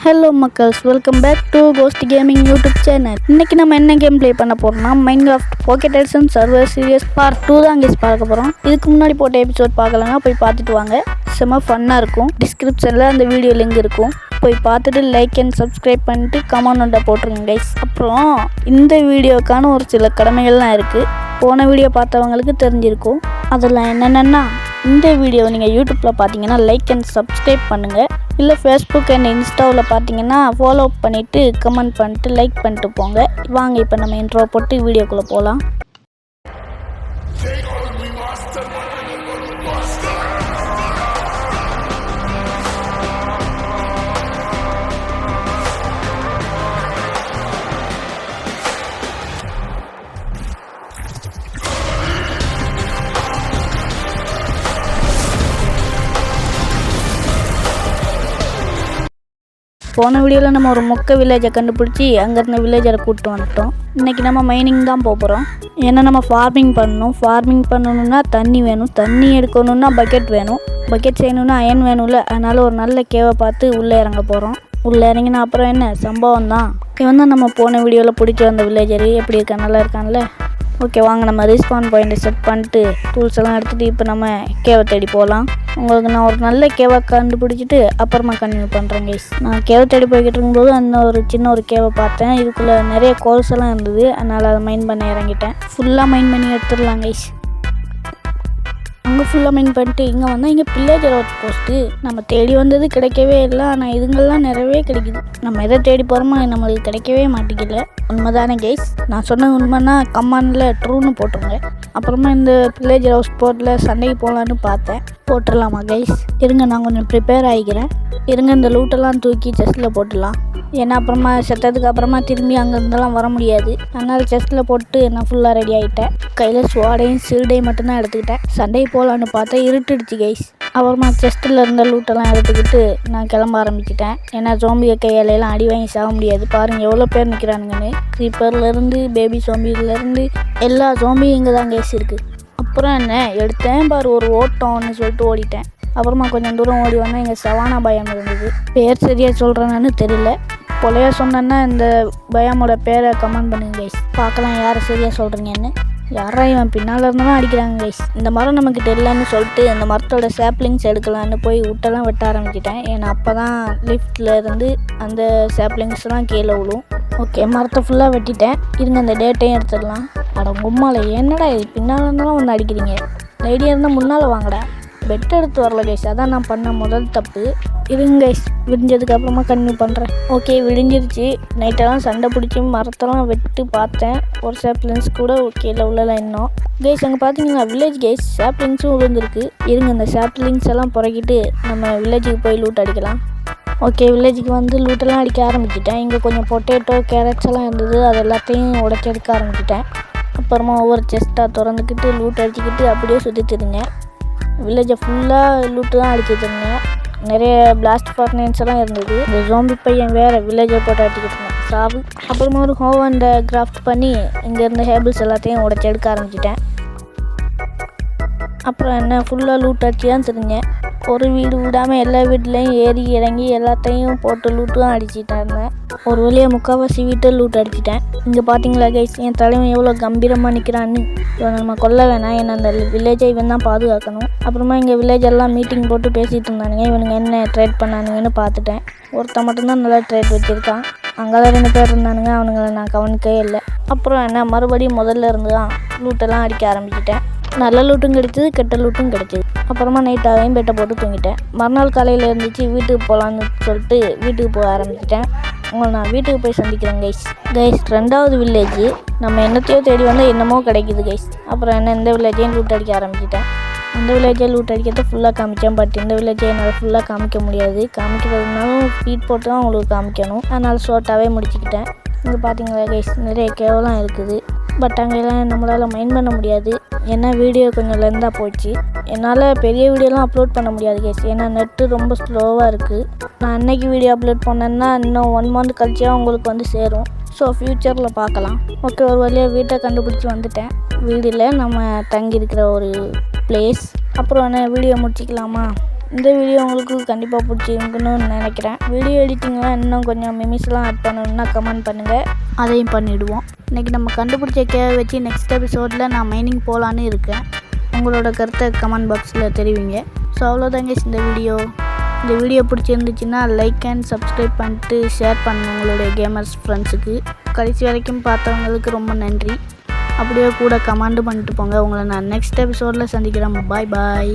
Hello மக்கள்ஸ், welcome back to ghost gaming YouTube channel. இன்றைக்கி நம்ம என்ன கேம் ப்ளே பண்ண போகிறோம்னா Minecraft pocket edition server series part 2 தான் கேஸ் பார்க்க போகிறோம். இதுக்கு முன்னாடி போட்ட எபிசோட் பார்க்கலன்னா போய் பார்த்துட்டு வாங்க, செம்ம ஃபன்னாக இருக்கும். டிஸ்கிரிப்ஷனில் அந்த வீடியோ லிங்க் இருக்கும், போய் பார்த்துட்டு லைக் அண்ட் சப்ஸ்கிரைப் பண்ணிட்டு கமெண்ட் போட்டுருங்க கைஸ். அப்புறம் இந்த வீடியோக்கான ஒரு சில கடமைகள்லாம் இருக்குது, போன வீடியோ பார்த்தவங்களுக்கு தெரிஞ்சிருக்கும். அதெல்லாம் என்னென்னா, இந்த வீடியோவை நீங்கள் யூடியூப்பில் பார்த்தீங்கன்னா லைக் அண்ட் சப்ஸ்கிரைப் பண்ணுங்கள், இல்லை ஃபேஸ்புக் அண்ட் இன்ஸ்டாவில் பார்த்தீங்கன்னா ஃபாலோ பண்ணிவிட்டு கமெண்ட் பண்ணிட்டு லைக் பண்ணிட்டு போங்க. வாங்க இப்போ நம்ம இன்ட்ரோ போட்டு வீடியோக்குள்ளே போகலாம். போன வீடியோவில் நம்ம ஒரு மொக்க வில்லேஜை கண்டுபிடிச்சி அங்கேருந்து வில்லேஜரை கூப்பிட்டு வந்துட்டோம். இன்றைக்கி நம்ம மைனிங் தான் போகிறோம். ஏன்னா நம்ம ஃபார்மிங் பண்ணணும். ஃபார்மிங் பண்ணணுன்னா தண்ணி வேணும், தண்ணி எடுக்கணுன்னா பக்கெட் வேணும், பக்கெட் செய்யணுன்னா அயன் வேணும்ல. அதனால் ஒரு நல்ல கேவை பார்த்து உள்ளே இறங்க போகிறோம். உள்ளே இறங்கினா அப்புறம் என்ன சம்பவம் தான். இவன் தான் நம்ம போன வீடியோவில் பிடிச்சி வந்த வில்லேஜரு. எப்படி இருக்கான், நல்லா இருக்கான்ல? ஓகே, வாங்க நம்ம ரீஸ்பான் பாயிண்ட்டை செட் பண்ணிட்டு டூல்ஸ் எல்லாம் எடுத்துகிட்டு இப்போ நம்ம கேவை தேடி போகலாம். உங்களுக்கு நான் ஒரு நல்ல கேவை கண்டுபிடிச்சிட்டு அப்புறமா கண்டினியூ பண்ணுறேன் கைஸ். நான் கேவை தேடி போய்கிட்டு இருக்கும்போது அந்த ஒரு சின்ன ஒரு கேவை பார்த்தேன். இதுக்குள்ளே நிறைய கோல்ஸ் எல்லாம் இருந்தது, அதனால் அதை மைன் பண்ண இறங்கிட்டேன். ஃபுல்லாக மைன் பண்ணி எடுத்துடலாம் கைஸ். அங்கே ஃபுல்லாக மைன் பண்ணிட்டு இங்கே வந்தால் இங்கே பில்லேஜர் அவுட் போஸ்ட்டு. நம்ம தேடி வந்தது கிடைக்கவே இல்லை, ஆனால் இதுங்கெல்லாம் நிறையவே கிடைக்குது. நம்ம எதை தேடி போகிறோமோ நம்மளுக்கு கிடைக்கவே மாட்டேங்கல. உண்மைதானே கைஸ்? நான் சொன்ன உண்மைன்னா கமாண்டில் ட்ரூன்னு போட்டுருங்க. அப்புறமா இந்த பில்லேஜர் ஹவுஸ் போர்ட்டில் சண்டைக்கு போகலான்னு பார்த்தேன். போட்டுடலாமா கைஸ்? இருங்க, நான் கொஞ்சம் ப்ரிப்பேர் ஆகிக்கிறேன். இருங்க, இந்த லூட்டெல்லாம் தூக்கி செஸ்ட்டில் போட்டுடலாம். ஏன்னா அப்புறமா செத்ததுக்கு அப்புறமா திரும்பி அங்கேருந்தெல்லாம் வர முடியாது. அதனால் செஸ்ட்டில் போட்டு நான் ஃபுல்லாக ரெடி ஆகிட்டேன். கையில் ஸ்வாடையும் சீல்டையும் மட்டும்தான் எடுத்துக்கிட்டேன். சண்டை போகலான்னு பார்த்தா இருட்டுடுச்சு கைஸ். அப்புறமா செஸ்ட்டில் இருந்த லூட்டெல்லாம் எடுத்துக்கிட்டு நான் கிளம்ப ஆரம்பிச்சிட்டேன். ஏன்னா ஜோம்பி கையாலையெல்லாம் அடி வாங்கி சாக முடியாது. பாருங்கள் எவ்வளோ பேர் நிற்கிறானுங்கன்னு. க்ரீப்பர்லேருந்து பேபி ஜோம்பியிலேருந்து எல்லா ஜோம்பியும் இங்கே தான் கைஸ் இருக்குது. அப்புறம் என்ன எடுத்தேன் பாரு, ஒரு ஓட்டம்னு சொல்லிட்டு ஓடிட்டேன். அப்புறமா கொஞ்சம் தூரம் ஓடி வந்தால் இங்கே சவானா பயம் இருந்தது. பேர் சரியாக சொல்கிறேன்னு தெரியல, பொலையா சொன்னேன்னா இந்த பயாமோட பேரை கமெண்ட் பண்ணுங்க கைஸ், பார்க்கலாம் யாரை சரியாக சொல்கிறீங்கன்னு. யாரா இவன் பின்னால் இருந்தெல்லாம் அடிக்கிறாங்க கைஸ். இந்த மரம் நமக்கு தெரியலன்னு சொல்லிட்டு அந்த மரத்தோட சாப்ளிங்ஸ் எடுக்கலான்னு போய் விட்டெல்லாம் வெட்ட ஆரம்பிச்சிட்டேன். ஏன்னா அப்போ தான் லிஃப்டில் இருந்து அந்த சாப்ளிங்ஸ்லாம் கீழே விழும். ஓகே, மரத்தை ஃபுல்லாக வெட்டிட்டேன். இருங்க, அந்த டேட்டையும் எடுத்துடலாம். அட கும்மால, என்னடா இது பின்னால் இருந்தாலும் வந்து அடிக்கிறீங்க? ஐடியா இருந்தால் முன்னால் வாங்கடா. பெட் எடுத்து வரல கைஸ், அதான் நான் பண்ண முதல் தப்பு. இருங்க கைஸ், விடிஞ்சதுக்கு அப்புறமா கண்டினியூ பண்ணுறேன். ஓகே, விடிஞ்சிருச்சு. நைட்டெல்லாம் சண்டை பிடிச்சி மரத்தெல்லாம் வெட்டு பார்த்தேன். ஒரு சாப்ளிங்ஸ் கூட கீழே உள்ளலாம் இன்னும் கைஸ். அங்கே பார்த்தீங்கன்னா வில்லேஜ் கைஸ், சாப்ளிங்ஸும் விழுந்துருக்கு. இருங்க, இந்த சாப்ளிங்ஸ் எல்லாம் புறக்கிட்டு நம்ம வில்லேஜுக்கு போய் லூட் அடிக்கலாம். ஓகே, வில்லேஜுக்கு வந்து லூட்டெல்லாம் அடிக்க ஆரம்பிச்சிட்டேன். இங்கே கொஞ்சம் பொட்டேட்டோ கேரட்ஸ் எல்லாம் இருந்தது, அது எல்லாத்தையும் உடச்சி எடுக்க ஆரம்பிச்சிட்டேன். அப்புறமா ஒவ்வொரு செஸ்ட்டாக திறந்துக்கிட்டு லூட் அடிச்சுக்கிட்டு அப்படியே சுற்றிட்டு இருந்தேன். வில்லேஜை ஃபுல்லாக லூட்டு தான் அடிச்சுட்டு இருந்தேன். நிறைய பிளாஸ்ட் ஃபர்னன்ஸ் எல்லாம் இருந்தது. இந்த ஜோம்பி பையன் வேறு வில்லேஜை போட்டு அடிச்சுக்கிட்டு இருந்தேன், சாவு. அப்புறமா ஒரு ஹோவண்டை கிராஃப்ட் பண்ணி இங்கே இருந்த ஹேபிள்ஸ் எல்லாத்தையும் உடச்சி எடுக்க ஆரம்பிச்சிட்டேன். அப்புறம் என்ன ஃபுல்லாக லூட் அடிச்சு தான் தெரிஞ்சேன். ஒரு வீடு விடாமல் எல்லா வீட்லேயும் ஏறி இறங்கி எல்லாத்தையும் போட்டு லூட்டு தான் அடிச்சுட்டு இருந்தேன். ஒரு வழியாக முக்கால்வாசி வீட்டை லூட் அடிச்சிட்டேன். இங்கே பார்த்தீங்களா கைஸ், என் தலைவன் எவ்வளோ கம்பீரமாக நிற்கிறான்னு. இவன் நம்ம கொல்ல வேணாம், ஏன்னா அந்த வில்லேஜை இவன் தான் பாதுகாக்கணும். அப்புறமா இங்கே வில்லேஜெல்லாம் மீட்டிங் போட்டு பேசிகிட்டு இருந்தானுங்க. இவனுங்க என்ன ட்ரேட் பண்ணானுங்கன்னு பார்த்துட்டேன். ஒருத்தன் மட்டும்தான் நல்லா ட்ரேட் வச்சுருக்கான். அங்கெல்லாம் 2 பேர் இருந்தானுங்க, அவனுங்களை நான் கவனிக்கவே இல்லை. அப்புறம் என்ன மறுபடியும் முதல்ல இருந்து தான் லூட்டெல்லாம் அடிக்க ஆரம்பிச்சிட்டேன். நல்ல லூட்டும் கிடைச்சிது, கெட்ட லூட்டும் கிடைச்சிது. அப்புறமா நைட்டாகவும் பெட்டை போட்டு தூங்கிட்டேன். மறுநாள் காலையில் இருந்துச்சு, வீட்டுக்கு போகலான்னு சொல்லிட்டு வீட்டுக்கு போக ஆரம்பிச்சிட்டேன். உங்களை நான் வீட்டுக்கு போய் சந்திக்கிறேன் கைஸ். 2வது வில்லேஜ். நம்ம என்னத்தையோ தேடி வந்தால் என்னமோ கிடைக்குது கைஸ். அப்புறம் என்ன இந்த வில்லேஜையும் லூட் அடிக்க ஆரம்பிச்சிட்டேன். அந்த வில்லேஜை லூட் அடிக்கிறத ஃபுல்லாக காமிச்சேன். பட் இந்த வில்லேஜை என்னால் ஃபுல்லாக காமிக்க முடியாது. காமிக்கிறதுனாலும் ஸ்பீட் போட்டு தான் உங்களுக்கு காமிக்கணும். அதனால் ஷார்ட்டாகவே முடிச்சுக்கிட்டேன். இங்கே பார்த்தீங்களா கைஸ், நிறைய கேவெல்லாம் இருக்குது. பட் அங்கெல்லாம் நம்மளால் மைண்ட் பண்ண முடியாது, ஏன்னா வீடியோ கொஞ்சம் லெந்தாக போச்சு. என்னால் பெரிய வீடியோலாம் அப்லோட் பண்ண முடியாது கைஸ், ஏன்னா நெட்டு ரொம்ப ஸ்லோவாக இருக்குது. நான் அன்னைக்கு வீடியோ அப்லோட் பண்ணேன்னா இன்னும் 1 மந்த் கழிச்சா உங்களுக்கு வந்து சேரும். ஸோ ஃப்யூச்சரில் பார்க்கலாம். ஓகே, ஒரு வழியாக வீட்டை கண்டுபிடிச்சி வந்துட்டேன். வீடில் நம்ம தங்கியிருக்கிற ஒரு பிளேஸ். அப்புறம் என்ன வீடியோ முடிச்சிக்கலாமா? இந்த வீடியோ உங்களுக்கு கண்டிப்பாக பிடிச்சிருக்குன்னு நினைக்கிறேன். வீடியோ எடிட்டிங்லாம் இன்னும் கொஞ்சம் மிமிஸ்லாம் ஆட் பண்ணணுன்னா கமெண்ட் பண்ணுங்கள், அதையும் பண்ணிவிடுவோம். இன்றைக்கி நம்ம கண்டுபிடிச்ச கேவை வச்சு நெக்ஸ்ட் எபிசோடில் நான் மைனிங் போகலான்னு இருக்கேன். உங்களோட கருத்தை கமெண்ட் பாக்ஸில் தெரிவிங்க. ஸோ அவ்வளோதாங்க இந்த வீடியோ பிடிச்சிருந்துச்சுன்னா லைக் அண்ட் சப்ஸ்கிரைப் பண்ணிட்டு ஷேர் பண்ணுங்கள் உங்களுடைய கேமர்ஸ் ஃப்ரெண்ட்ஸுக்கு. கடைசி வரைக்கும் பார்த்தவங்களுக்கு ரொம்ப நன்றி. அப்படியே கூட கமெண்ட் பண்ணிட்டு போங்க. உங்களை நான் நெக்ஸ்ட் எபிசோடில் சந்திக்கிறேன். பாய்.